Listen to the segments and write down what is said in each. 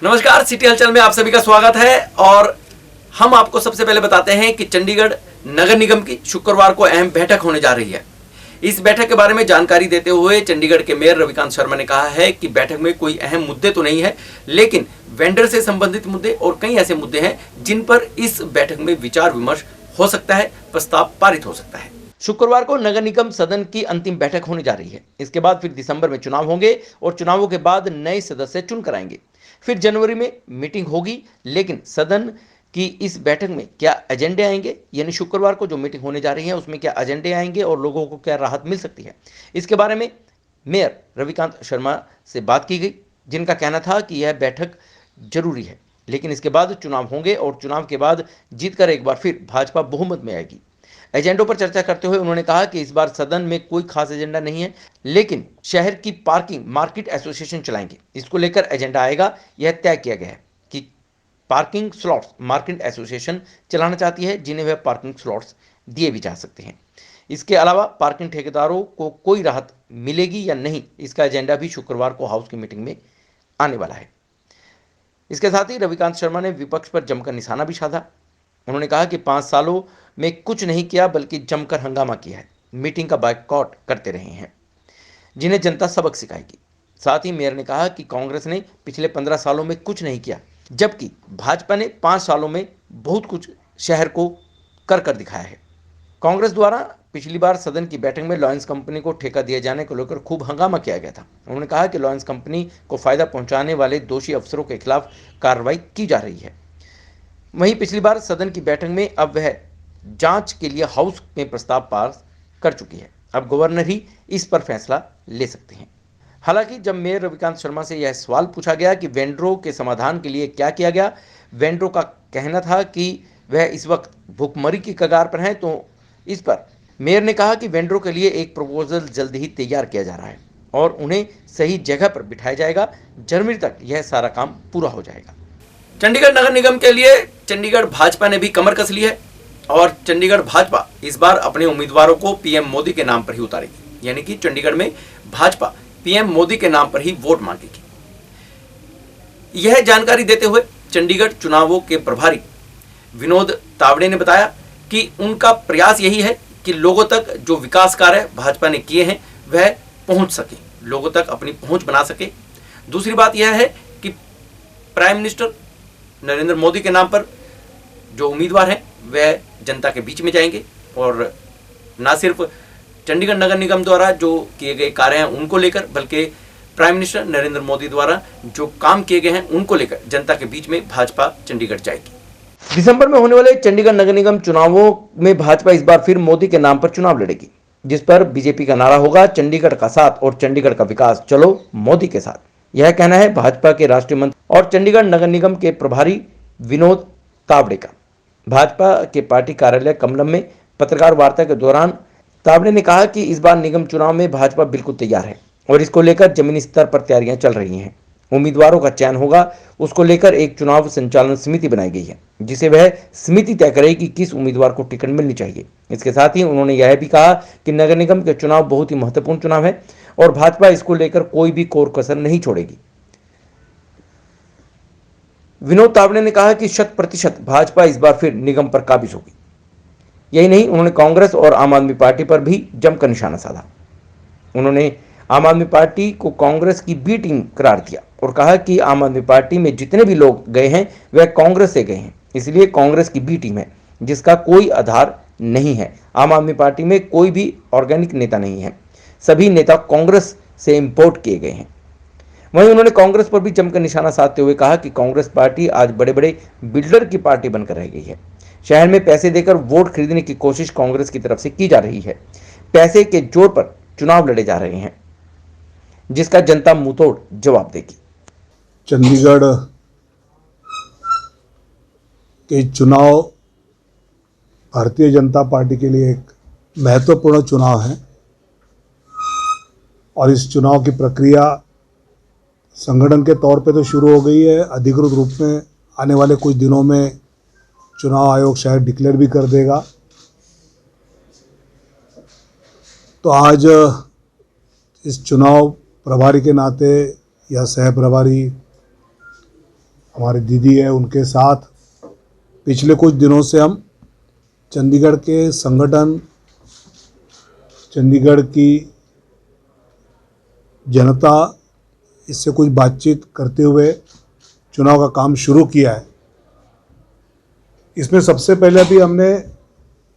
नमस्कार, सिटी हलचल में आप सभी का स्वागत है। और हम आपको सबसे पहले बताते हैं कि चंडीगढ़ नगर निगम की शुक्रवार को अहम बैठक होने जा रही है। इस बैठक के बारे में जानकारी देते हुए चंडीगढ़ के मेयर रविकांत शर्मा ने कहा है कि बैठक में कोई अहम मुद्दे तो नहीं है, लेकिन वेंडर से संबंधित मुद्दे और कई ऐसे मुद्दे हैं जिन पर इस बैठक में विचार विमर्श हो सकता है, प्रस्ताव पारित हो सकता है। शुक्रवार को नगर निगम सदन की अंतिम बैठक होने जा रही है। इसके बाद फिर दिसंबर में चुनाव होंगे और चुनावों के बाद नए सदस्य चुन कर आएंगे। फिर जनवरी में मीटिंग होगी, लेकिन सदन की इस बैठक में क्या एजेंडे आएंगे, यानी शुक्रवार को जो मीटिंग होने जा रही है उसमें क्या एजेंडे आएंगे और लोगों को क्या राहत मिल सकती है, इसके बारे में मेयर रविकांत शर्मा से बात की गई, जिनका कहना था कि यह बैठक जरूरी है, लेकिन इसके बाद चुनाव होंगे और चुनाव के बाद जीतकर एक बार फिर भाजपा बहुमत में आएगी। एजेंडों पर चर्चा करते हुए उन्होंने कहा कि इस बार सदन में कोई खास एजेंडा नहीं है, लेकिन शहर की पार्किंग मार्केट एसोसिएशन चलाएंगे, इसको लेकर एजेंडा आएगा। यह तय किया गया है कि पार्किंग स्लॉट्स मार्केट एसोसिएशन चलाना चाहती है, जिन्हें वह पार्किंग स्लॉट्स दिए भी जा सकते हैं। इसके अलावा पार्किंग ठेकेदारों को कोई राहत मिलेगी या नहीं, इसका एजेंडा भी शुक्रवार को हाउस की मीटिंग में आने वाला है। इसके साथ ही रविकांत शर्मा ने विपक्ष पर जमकर निशाना भी साधा। उन्होंने कहा कि 5 सालों में कुछ नहीं किया, बल्कि जमकर हंगामा किया है, मीटिंग का बायकॉट करते रहे हैं, जिन्हें जनता सबक सिखाएगी। साथ ही मेयर ने कहा कि कांग्रेस ने पिछले 15 सालों में कुछ नहीं किया, जबकि भाजपा ने 5 सालों में बहुत कुछ शहर को कर दिखाया है। कांग्रेस द्वारा पिछली बार सदन की बैठक में लॉयंस कंपनी को ठेका दिए जाने को लेकर खूब हंगामा किया गया था। उन्होंने कहा कि लॉयंस कंपनी को फायदा पहुंचाने वाले दोषी अफसरों के खिलाफ कार्रवाई की जा रही है। वहीं पिछली बार सदन की बैठक में अब वह जांच के लिए हाउस में प्रस्ताव पास कर चुकी है। अब गवर्नर ही इस पर फैसला ले सकते हैं। हालांकि जब मेयर रविकांत शर्मा से यह सवाल पूछा गया कि वेंडरों के समाधान के लिए क्या किया गया, वेंडरों का कहना था कि वह इस वक्त भुखमरी की कगार पर हैं, तो इस पर मेयर ने कहा कि वेंडरों के लिए एक प्रपोजल जल्द ही तैयार किया जा रहा है और उन्हें सही जगह पर बिठाया जाएगा। जनवरी तक यह सारा काम पूरा हो जाएगा। चंडीगढ़ नगर निगम के लिए चंडीगढ़ भाजपा ने भी कमर कस ली है और चंडीगढ़ भाजपा इस बार अपने उम्मीदवारों को पीएम मोदी के नाम पर ही उतारेगी, यानी कि चंडीगढ़ में भाजपा पीएम मोदी के नाम पर ही वोट मांगेगी। यह जानकारी देते हुए चंडीगढ़ चुनावों के प्रभारी विनोद तावड़े ने बताया कि उनका प्रयास यही है कि लोगों तक जो विकास कार्य भाजपा ने किए हैं वह पहुंच सके, लोगों तक अपनी पहुंच बना सके। दूसरी बात यह है कि प्राइम मिनिस्टर नरेंद्र मोदी के नाम पर जो उम्मीदवार हैं वह जनता के बीच में जाएंगे और ना सिर्फ चंडीगढ़ नगर निगम द्वारा जो किए गए कार्य हैं उनको लेकर, बल्कि प्राइम मिनिस्टर नरेंद्र मोदी द्वारा जो काम किए गए हैं उनको लेकर जनता के बीच में भाजपा चंडीगढ़ जाएगी। दिसंबर में होने वाले चंडीगढ़ नगर निगम चुनावों में भाजपा इस बार फिर मोदी के नाम पर चुनाव लड़ेगी, जिस पर बीजेपी का नारा होगा चंडीगढ़ का साथ और चंडीगढ़ का विकास, चलो मोदी के साथ। यह कहना है भाजपा के राष्ट्रीय मंत्री और चंडीगढ़ नगर निगम के प्रभारी विनोद तावड़े का। भाजपा के पार्टी कार्यालय कमलम में पत्रकार वार्ता के दौरान तावड़े ने कहा कि इस बार निगम चुनाव में भाजपा बिल्कुल तैयार है और इसको लेकर जमीनी स्तर पर तैयारियां चल रही हैं। उम्मीदवारों का चयन होगा, उसको लेकर एक चुनाव संचालन समिति बनाई गई है, जिसे वह समिति तय करेगी कि किस उम्मीदवार को टिकट मिलनी चाहिए। इसके साथ ही उन्होंने यह भी कहा कि नगर निगम के चुनाव बहुत ही महत्वपूर्ण चुनाव है और भाजपा इसको लेकर कोई भी कोर कसर नहीं छोड़ेगी। विनोद तावड़े ने कहा कि 100% भाजपा इस बार फिर निगम पर काबिज होगी। यही नहीं, उन्होंने कांग्रेस और आम आदमी पार्टी पर भी जमकर निशाना साधा। उन्होंने आम आदमी पार्टी को कांग्रेस की बी टीम करार दिया और कहा कि आम आदमी पार्टी में जितने भी लोग गए हैं वह कांग्रेस से गए हैं, इसलिए कांग्रेस की बी टीम है, जिसका कोई आधार नहीं है। आम आदमी पार्टी में कोई भी ऑर्गेनिक नेता नहीं है, सभी नेता कांग्रेस से इंपोर्ट किए गए हैं। वहीं उन्होंने कांग्रेस पर भी जमकर निशाना साधते हुए कहा कि कांग्रेस पार्टी आज बड़े बड़े बिल्डर की पार्टी बनकर रह गई है। शहर में पैसे देकर वोट खरीदने की कोशिश कांग्रेस की तरफ से की जा रही है। पैसे के जोर पर चुनाव लड़े जा रहे हैं, जिसका जनता मुंहतोड़ जवाब देगी। चंडीगढ़ के चुनाव भारतीय जनता पार्टी के लिए एक महत्वपूर्ण चुनाव है और इस चुनाव की प्रक्रिया संगठन के तौर पे तो शुरू हो गई है। अधिकृत रूप में आने वाले कुछ दिनों में चुनाव आयोग शायद डिक्लेयर भी कर देगा। तो आज इस चुनाव प्रभारी के नाते या सह प्रभारी हमारी दीदी है, उनके साथ पिछले कुछ दिनों से हम चंडीगढ़ के संगठन, चंडीगढ़ की जनता, इससे कुछ बातचीत करते हुए चुनाव का काम शुरू किया है। इसमें सबसे पहले अभी हमने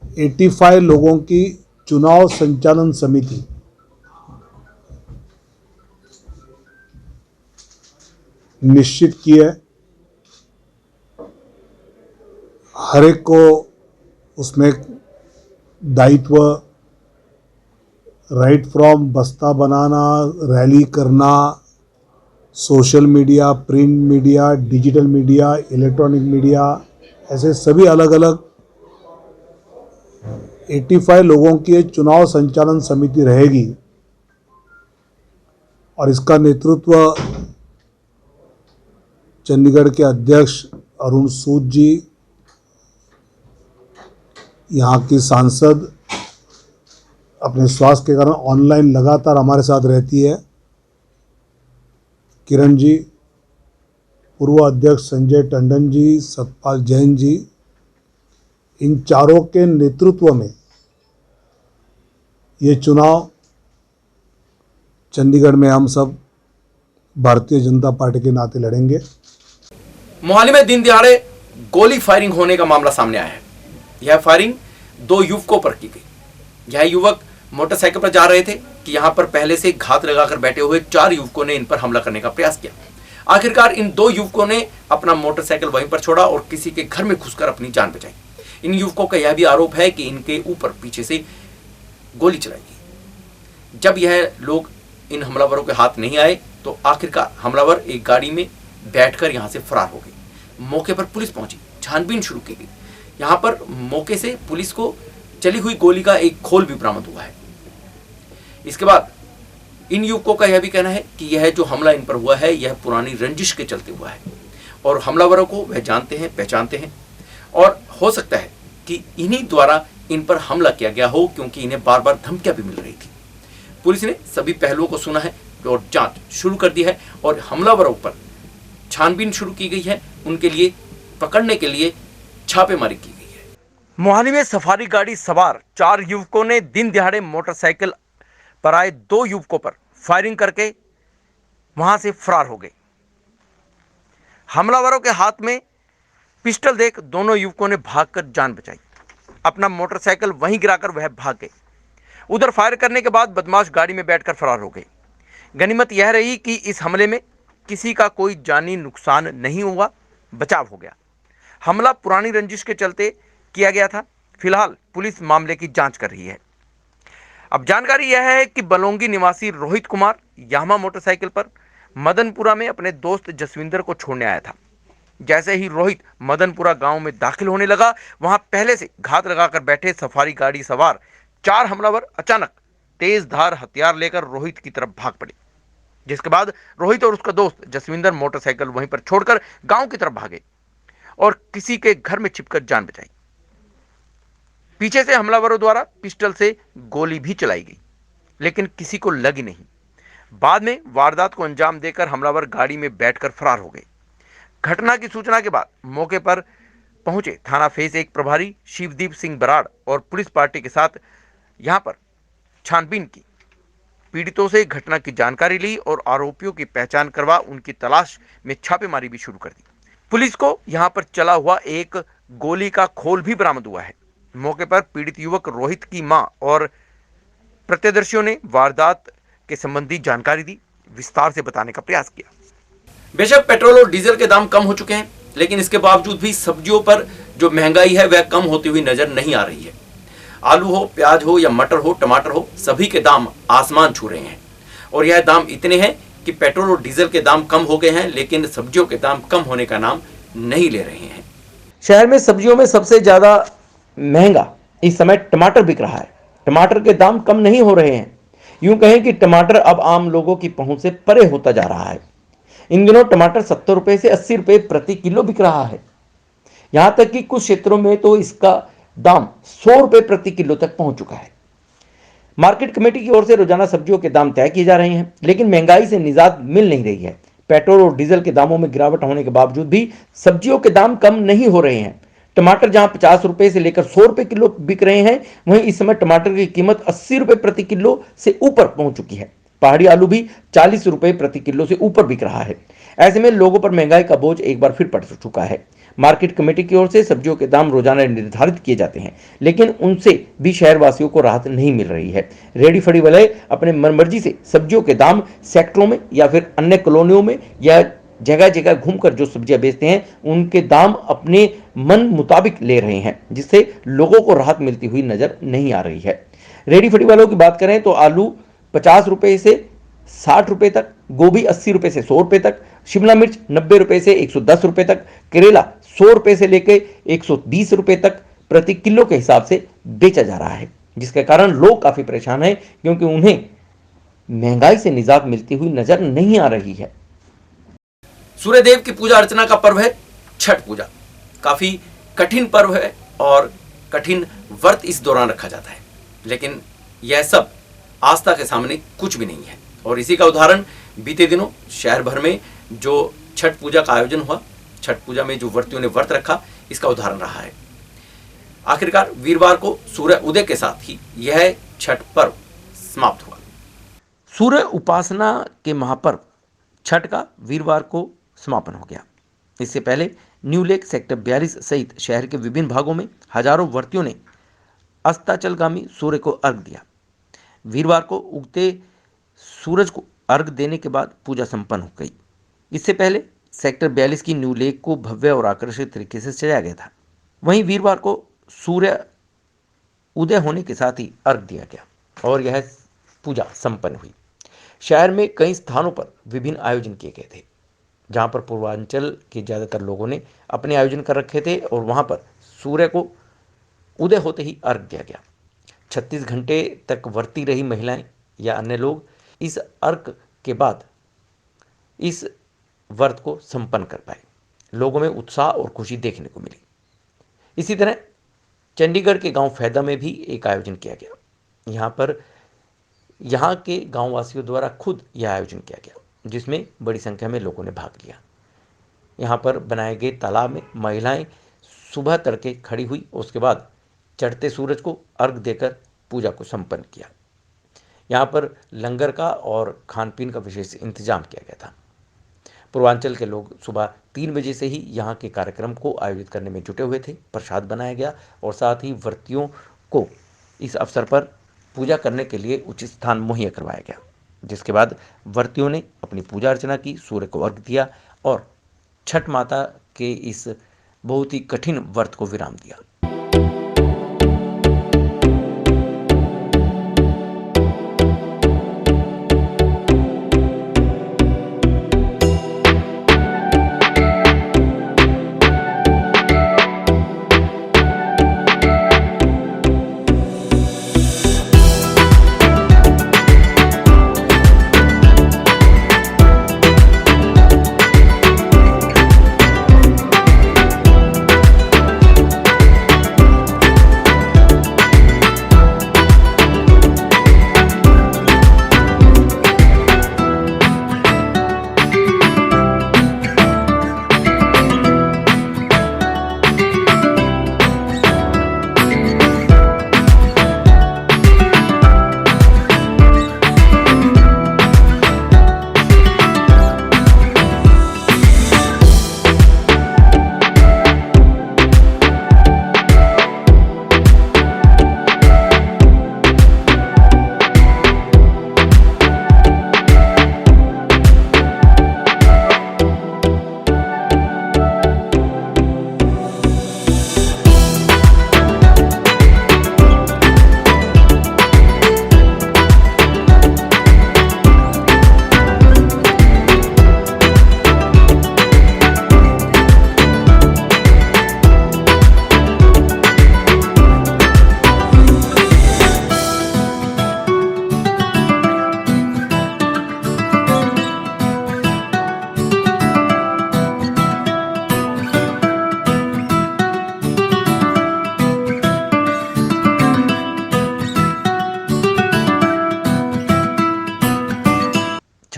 85 लोगों की चुनाव संचालन समिति निश्चित की है। हर एक को उसमें दायित्व, राइट फ्रॉम बस्ता बनाना, रैली करना, social media, print media, digital media, electronic media, ऐसे सभी अलग अलग 85 लोगों की चुनाव संचालन समिति रहेगी और इसका नेतृत्व चंडीगढ़ के अध्यक्ष अरुण सूद जी, यहाँ की सांसद अपने स्वास्थ्य के कारण ऑनलाइन लगातार हमारे साथ रहती है, किरण जी, पूर्व अध्यक्ष संजय टंडन जी, सतपाल जैन जी, इन चारों के नेतृत्व में ये चुनाव चंडीगढ़ में हम सब भारतीय जनता पार्टी के नाते लड़ेंगे। मोहाली में दिन दिहाड़े गोली फायरिंग होने का मामला सामने आया है। यह फायरिंग 2 युवकों पर की गई। यह युवक मोटरसाइकिल पर जा रहे थे कि यहां पर पहले से घात लगाकर बैठे हुए 4 युवकों ने इन पर हमला करने का प्रयास किया। आखिरकार इन 2 युवकों ने अपना मोटरसाइकिल वहीं पर छोड़ा और किसी के घर में घुसकर अपनी जान बचाई। इन युवकों का यह भी आरोप है कि इनके ऊपर पीछे से गोली चलाई गई। जब यह लोग इन हमलावरों के हाथ नहीं आए तो आखिरकार हमलावर एक गाड़ी में बैठकर यहां से फरार हो गए। मौके पर पुलिस पहुंची, छानबीन शुरू की गई। यहां पर मौके से पुलिस को चली हुई गोली का एक खोल भी बरामद हुआ है। इसके बाद इन युवकों का यह भी कहना है कि यह जो हमला इन पर हुआ है यह पुरानी रंजिश के चलते हुआ है और हमलावरों को वह जानते हैं, पहचानते हैं और हो सकता है कि इन्हीं द्वारा इन पर हमला किया गया हो, क्योंकि इन्हें बार बार धमकियां भी मिल रही थी। पुलिस ने सभी पहलुओं को सुना है और जांच शुरू कर दी है और हमलावरों पर छानबीन शुरू की गई है। उनके लिए पकड़ने के लिए छापेमारी की गई है। मोहाली में सफारी गाड़ी सवार 4 युवकों ने दिन दिहाड़े मोटरसाइकिल पर आए 2 युवकों पर फायरिंग करके वहां से फरार हो गए। हमलावरों के हाथ में पिस्टल देख दोनों युवकों ने भागकर जान बचाई। अपना मोटरसाइकिल वहीं गिराकर वह भाग गए। उधर फायर करने के बाद बदमाश गाड़ी में बैठकर फरार हो गए। गनीमत यह रही कि इस हमले में किसी का कोई जानी नुकसान नहीं हुआ, बचाव हो गया। हमला पुरानी रंजिश के चलते किया गया था। फिलहाल पुलिस मामले की जांच कर रही है। अब जानकारी यह है कि बलोंगी निवासी रोहित कुमार यामा मोटरसाइकिल पर मदनपुरा में अपने दोस्त जसविंदर को छोड़ने आया था। जैसे ही रोहित मदनपुरा गांव में दाखिल होने लगा, वहां पहले से घात लगाकर बैठे सफारी गाड़ी सवार 4 हमलावर अचानक तेज धार हथियार लेकर रोहित की तरफ भाग पड़े, जिसके बाद रोहित और उसका दोस्त जसविंदर मोटरसाइकिल वहीं पर छोड़कर गांव की तरफ भागे और किसी के घर में छिपकर जान बचाई। पीछे से हमलावरों द्वारा पिस्टल से गोली भी चलाई गई, लेकिन किसी को लगी नहीं। बाद में वारदात को अंजाम देकर हमलावर गाड़ी में बैठकर फरार हो गए। घटना की सूचना के बाद मौके पर पहुंचे थाना फेज 1 प्रभारी शिवदीप सिंह बराड़ और पुलिस पार्टी के साथ यहां पर छानबीन की। पीड़ितों से घटना की जानकारी ली और आरोपियों की पहचान करवा उनकी तलाश में छापेमारी भी शुरू कर दी। पुलिस को यहां पर चला हुआ एक गोली का खोल भी बरामद हुआ है। मौके पर पीड़ित युवक रोहित की मां और प्रत्यदर्शियों ने वारदात के संबंधी जानकारी दी, विस्तार से बताने का प्रयास किया। बेशक पेट्रोल और डीजल के दाम कम हो चुके हैं, लेकिन इसके बावजूद भी सब्जियों पर जो महंगाई है वह कम होती हुई नजर नहीं आ रही है। आलू हो, प्याज हो या मटर हो, टमाटर हो, सभी के दाम आसमान छू रहे हैं और यह दाम इतने हैं कि पेट्रोल और डीजल के दाम कम हो गए हैं, लेकिन सब्जियों के दाम कम होने का नाम नहीं ले रहे हैं। शहर में सब्जियों में सबसे ज्यादा महंगा इस समय टमाटर बिक रहा है। टमाटर के दाम कम नहीं हो रहे हैं। यूं कहें कि टमाटर अब आम लोगों की पहुंच से परे होता जा रहा है। इन दिनों टमाटर 70 रुपए से 80 रुपए प्रति किलो बिक रहा है। यहां तक कि कुछ क्षेत्रों में तो इसका दाम 100 रुपए प्रति किलो तक पहुंच चुका है। मार्केट कमेटी की ओर से रोजाना सब्जियों के दाम तय किए जा रहे हैं, लेकिन महंगाई से निजात मिल नहीं रही है। पेट्रोल और डीजल के दामों में गिरावट होने के बावजूद भी सब्जियों के दाम कम नहीं हो रहे हैं। टमाटर जहां 50 रुपए से लेकर 100 रुपए किलो बिक रहे हैं, वहीं इस समय टमाटर की कीमत 80 रुपए प्रति किलो से ऊपर पहुंच चुकी है। पहाड़ी आलू भी 40 रुपए प्रति किलो से ऊपर बिक रहा है। ऐसे में लोगों पर महंगाई का बोझ एक बार फिर पड़ चुका है। मार्केट कमेटी की ओर से सब्जियों के दाम रोजाना निर्धारित किए जाते हैं, लेकिन उनसे भी शहरवासियों को राहत नहीं मिल रही है। रेहड़ी फड़ी वाले अपने मनमर्जी से सब्जियों के दाम सेक्टरों में या फिर अन्य कॉलोनियों में या जगह जगह घूमकर जो सब्जियां बेचते हैं, उनके दाम अपने मन मुताबिक ले रहे हैं, जिससे लोगों को राहत मिलती हुई नजर नहीं आ रही है। रेहड़ी फड़ी वालों की बात करें तो आलू 50 रुपए से 60 रुपए तक, गोभी 80 रुपए से 100 रुपए तक, शिमला मिर्च 90 रुपए से 110 रुपए तक, करेला 100 रुपए से लेकर 120 रुपए तक प्रति किलो के हिसाब से बेचा जा रहा है, जिसके कारण लोग काफी परेशान हैं, क्योंकि उन्हें महंगाई से निजात मिलती हुई नजर नहीं आ रही है। सूर्यदेव की पूजा अर्चना का पर्व है छठ पूजा। काफी कठिन पर्व है और कठिन व्रत इस दौरान रखा जाता है, लेकिन यह सब आस्था के सामने कुछ भी नहीं है। और इसी का उदाहरण बीते दिनों शहर भर में जो छठ पूजा का आयोजन हुआ, छठ पूजा में जो व्रतियों ने व्रत रखा, इसका उदाहरण रहा है। आखिरकार वीरवार को सूर्य उदय के साथ ही यह छठ पर्व समाप्त हुआ। सूर्य उपासना के महापर्व छठ का वीरवार को समापन हो गया। इससे पहले न्यू लेक सेक्टर 42 सहित शहर के विभिन्न भागों में हजारों व्रतियों ने अस्ताचलगामी सूर्य को अर्घ दिया। वीरवार को उगते सूरज को अर्घ देने के बाद पूजा संपन्न हो गई। इससे पहले सेक्टर 42 की न्यू लेक को भव्य और आकर्षक तरीके से सजाया गया था। वहीं वीरवार को सूर्य उदय होने के साथ ही अर्घ दिया गया और यह पूजा संपन्न हुई। शहर में कई स्थानों पर विभिन्न आयोजन किए गए थे, जहां पर पूर्वांचल के ज़्यादातर लोगों ने अपने आयोजन कर रखे थे और वहां पर सूर्य को उदय होते ही अर्घ दिया गया। 36 घंटे तक वर्ती रही महिलाएं या अन्य लोग इस अर्घ के बाद इस व्रत को संपन्न कर पाए। लोगों में उत्साह और खुशी देखने को मिली। इसी तरह चंडीगढ़ के गांव फैदा में भी एक आयोजन किया गया। यहाँ के गांववासियों द्वारा खुद यह आयोजन किया गया, जिसमें बड़ी संख्या में लोगों ने भाग लिया। यहाँ पर बनाए गए तालाब में महिलाएं सुबह तड़के खड़ी हुई और उसके बाद चढ़ते सूरज को अर्घ देकर पूजा को संपन्न किया। यहाँ पर लंगर का और खान पीन का विशेष इंतजाम किया गया था। पूर्वांचल के लोग सुबह 3 बजे से ही यहाँ के कार्यक्रम को आयोजित करने में जुटे हुए थे। प्रसाद बनाया गया और साथ ही व्रतियों को इस अवसर पर पूजा करने के लिए उचित स्थान मुहैया करवाया गया, जिसके बाद व्रतियों ने अपनी पूजा अर्चना की, सूर्य को अर्घ दिया और छठ माता के इस बहुत ही कठिन व्रत को विराम दिया।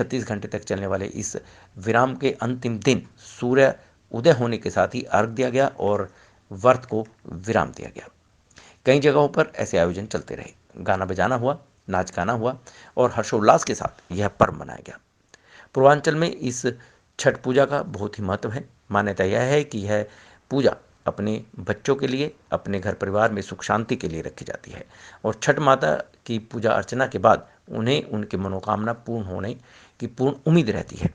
36 घंटे तक चलने वाले इस विराम के अंतिम दिन सूर्य उदय होने के साथ ही अर्घ दिया गया और व्रत को विराम दिया गया। कई जगहों पर ऐसे आयोजन चलते रहे, गाना बजाना हुआ, नाच गाना हुआ और हर्षोल्लास के साथ यह पर्व मनाया गया। पूर्वांचल में इस छठ पूजा का बहुत ही महत्व है। मान्यता यह है कि यह पूजा अपने बच्चों के लिए, अपने घर परिवार में सुख शांति के लिए रखी जाती है और छठ माता की पूजा अर्चना के बाद उन्हें उनकी मनोकामना पूर्ण होने की पूर्ण उम्मीद रहती है।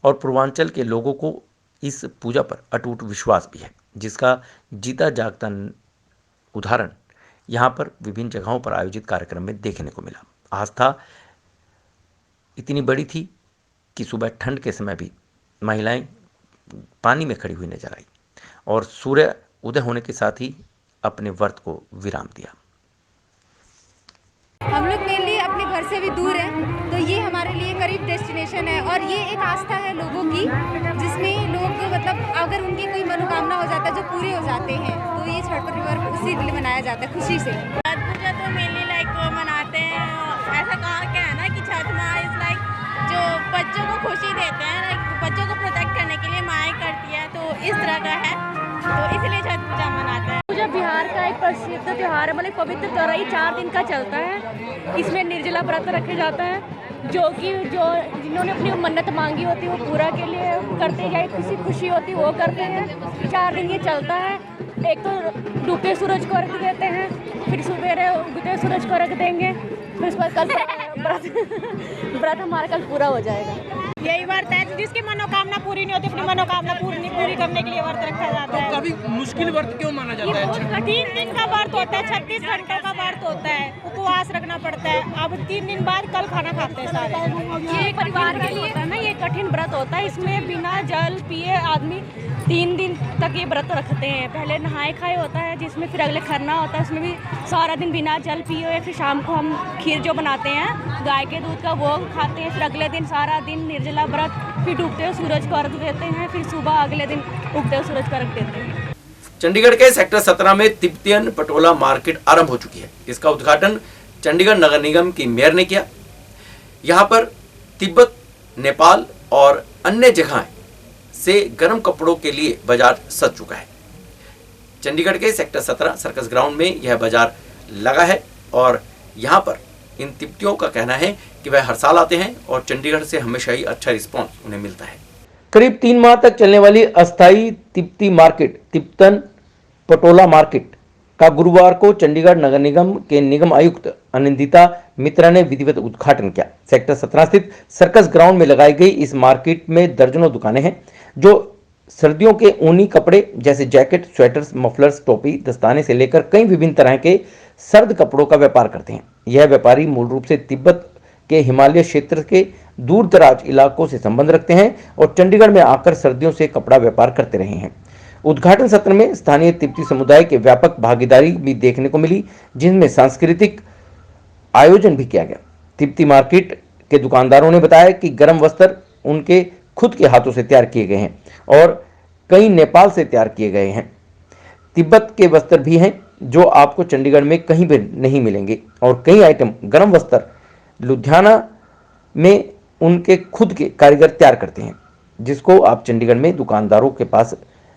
और पूर्वांचल के लोगों को इस पूजा पर अटूट विश्वास भी है, जिसका जीता जागता उदाहरण यहाँ पर विभिन्न जगहों पर आयोजित कार्यक्रम में देखने को मिला। आस्था इतनी बड़ी थी कि सुबह ठंड के समय भी महिलाएं पानी में खड़ी हुई नजर आई और सूर्य उदय होने के साथ ही अपने व्रत को विराम दिया। हम लोग मेनली अपने घर से भी दूर हैं, तो ये हमारे लिए करीब डेस्टिनेशन है और ये एक आस्था है लोगों की, जिसमें लोग मतलब अगर उनकी कोई मनोकामना हो जाता है जो पूरे हो जाते हैं, तो ये छठ पर्व उसी लिए मनाया जाता है, खुशी से। छठ पूजा तो मेनली लाइक मनाते हैं, ऐसा कहा क्या है ना कि छठ माँ इज लाइक जो बच्चों को खुशी देते हैं, लाइक बच्चों को प्रोटेक्ट करने के लिए माएँ करती है, तो इस तरह का है, तो इसलिए छठ पूजा मनाते हैं। पूजा बिहार का एक प्रसिद्ध त्यौहार है, मतलब पवित्र त्योहार, 4 दिन का चलता है। इसमें निर्जला व्रत रखे जाता है, जो जिन्होंने अपनी मन्नत मांगी होती है वो पूरा के लिए करते हैं, किसी खुशी होती है वो करते हैं। 4 दिन ये चलता है। एक तो डूबते सूरज को अर्घ देते हैं, फिर सवेरे उगते सूरज को अर्घ देंगे, फिर उस पर कल व्रत हमारा कल पूरा हो जाएगा। यही व्रत है, जिसकी मनोकामना पूरी नहीं होती अपनी मनोकामना पूरी करने के लिए व्रत रखा जाता है। कभी मुश्किल व्रत क्यों माना जाता है? 3 दिन का व्रत होता है, 36 घंटों का व्रत होता है, उपवास रखना पड़ता है। अब 3 दिन बाद कल खाना खाते हैं सारे। ये परिवार के लिए होता है ना, ये कठिन व्रत होता है। इसमें बिना जल पिए आदमी 3 दिन तक ये व्रत रखते हैं। पहले नहाए खाए होता है, जिसमें फिर अगले खरना होता है, उसमें भी सारा दिन बिना जल पिए हुए, फिर शाम को हम खीर जो बनाते हैं गाय के दूध का वो खाते हैं। फिर अगले दिन सारा दिन निर्जला व्रत, फिर डूबते हुए सूरज को अर्घ देते हैं, फिर सुबह अगले दिन उगते हुए सूरज को अर्घ देते हैं। चंडीगढ़ के सेक्टर 17 में तिब्बतियन पटोला मार्केट आरंभ हो चुकी है। इसका उद्घाटन चंडीगढ़ नगर निगम की मेयर ने किया। यहाँ पर तिब्बत, नेपाल और अन्य जगह से गर्म कपड़ों के लिए बाजार सज चुका है। चंडीगढ़ के सेक्टर 17 सर्कस ग्राउंड में यह बाजार लगा है और यहाँ पर इन तिब्बतियों का कहना है कि वह हर साल आते हैं और चंडीगढ़ से हमेशा ही अच्छा रिस्पॉन्स उन्हें मिलता है। करीब 3 माह तक चलने वाली अस्थायी तिब्बती मार्केट, तिब्बतन पटोला मार्केट का गुरुवार को चंडीगढ़ नगर निगम के निगम आयुक्त अनिंदिता मित्रा ने विधिवत उद्घाटन किया। सेक्टर 17 स्थित सर्कस ग्राउंड में लगाई गई इस मार्केट में दर्जनों दुकानें हैं जो सर्दियों के ऊनी कपड़े जैसे जैकेट, स्वेटर्स, मफलर्स, टोपी, दस्ताने से लेकर कई विभिन्न तरह के सर्द कपड़ों का व्यापार करते हैं। यह व्यापारी मूल रूप से तिब्बत के हिमालय क्षेत्र के दूर दराज इलाकों से संबंध रखते हैं और चंडीगढ़ में आकर सर्दियों से कपड़ा व्यापार करते रहे हैं। उद्घाटन सत्र में स्थानीय तिब्बती समुदाय के व्यापक भागीदारी भी देखने को मिली, जिनमें सांस्कृतिक आयोजन भी किया गया। तिब्बती मार्केट के दुकानदारों ने बताया कि गर्म वस्त्र उनके खुद के हाथों से तैयार किए गए हैं और कई नेपाल से तैयार किए गए हैं। तिब्बत के वस्त्र भी हैं जो आपको चंडीगढ़ में कहीं भी नहीं मिलेंगे और कई आइटम गर्म वस्त्र लुधियाना में उनके खुद के कारीगर तैयार करते हैं, जिसको आप चंडीगढ़ में दुकानदारों के पास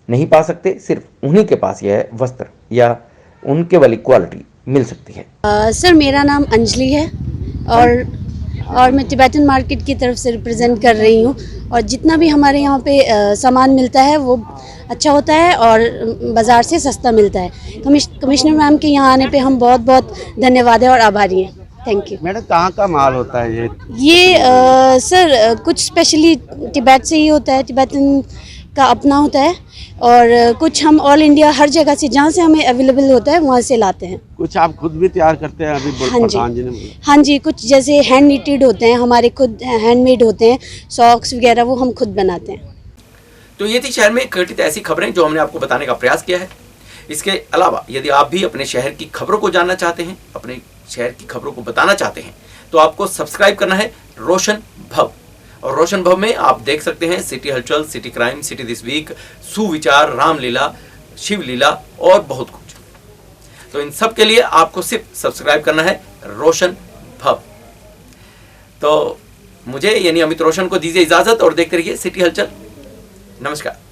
नहीं पा सकते। सिर्फ उन्हीं के पास यह वस्त्र या उनके वाली क्वालिटी मिल सकती है। सर, मेरा नाम अंजलि है और मैं तिब्बतन मार्केट की तरफ से रिप्रेजेंट कर रही हूँ और जितना भी हमारे यहाँ पे सामान मिलता है वो अच्छा होता है और बाज़ार से सस्ता मिलता है। कमिश्नर मैम के यहाँ आने पे हम बहुत बहुत धन्यवाद है और आभारी हैं। Thank you. मैडम, कहाँ का माल होता है ये सर कुछ स्पेशली तिब्बत से ही होता है, तिब्बतन का अपना होता है और कुछ हम ऑल इंडिया हर जगह से जहाँ से हमें अवेलेबल होता है वहाँ से लाते हैं। कुछ आप खुद भी तैयार करते हैं? अभी प्रधान जी ने बोला। हाँ जी, कुछ जैसे हैंड निटेड होते हैं, हमारे खुद हैंडमेड होते हैं, सॉक्स वगैरह वो हम खुद बनाते हैं। तो ये थी शहर में घटित ऐसी खबरें जो हमने आपको बताने का प्रयास किया है। इसके अलावा यदि आप भी अपने शहर की खबरों को जानना चाहते हैं, अपने शहर की खबरों को बताना चाहते हैं, तो आपको सब्सक्राइब करना है रोशन भव। और रोशन भव में आप देख सकते हैं सिटी हलचल, city crime, city this week, सुविचार, रामलीला, शिवलीला और बहुत कुछ। तो इन सब के लिए आपको सिर्फ सब्सक्राइब करना है रोशन भव। तो मुझे यानी अमित रोशन को दीजिए इजाजत और देखते रहिए सिटी हलचल। नमस्कार।